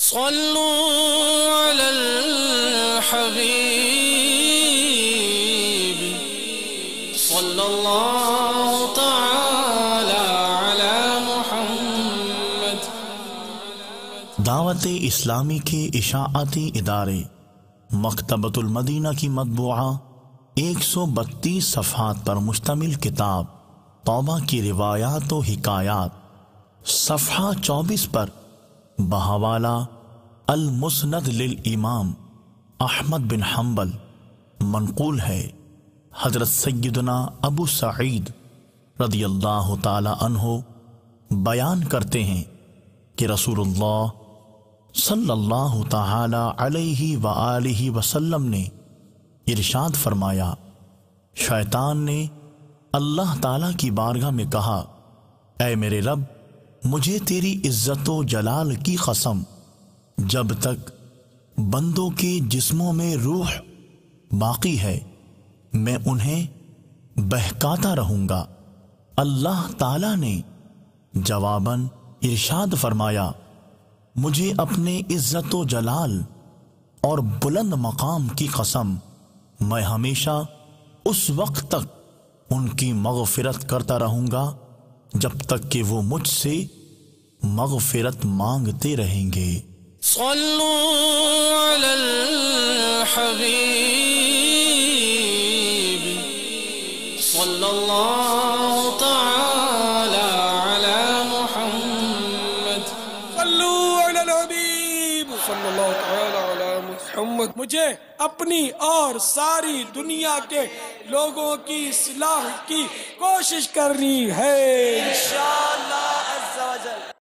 صلوا علی الحبیب صلی اللہ تعالی علی محمد۔ دعوت اسلامی کے اشاعتی ادارے مکتبۃ المدینہ کی مطبوعہ 132 صفحات پر مشتمل کتاب توبہ کی روایات و حکایات صفحہ 24 پر بحوالہ المسند للامام احمد بن حنبل منقول ہے۔ حضرت سیدنا ابو سعید رضی اللہ تعالی عنہ بیان کرتے ہیں کہ رسول اللہ صلی اللہ تعالی علیہ وآلہ وسلم نے ارشاد فرمایا، شیطان نے اللہ تعالی کی بارگاہ میں کہا، اے میرے رب، مجھے تیری عزت و جلال کی قسم، جب تک بندوں کے جسموں میں روح باقی ہے میں انہیں بہکاتا رہوں گا۔ اللہ تعالی نے جواباً ارشاد فرمایا، مجھے اپنے عزت و جلال اور بلند مقام کی قسم، میں ہمیشہ اس وقت تک ان کی مغفرت کرتا رہوں گا جب تک کہ وہ مجھ سے مغفرت مانگتے رہیں گے۔ صلوا علی الحبیب صلی اللہ تعالی علی محمد۔ صلوا علی الحبیب صلی اللہ تعالی علی محمد۔ مجھے اپنی اور ساری دنیا کے لوگوں کی اصلاح کی کوشش کرنی ہے انشاءاللہ۔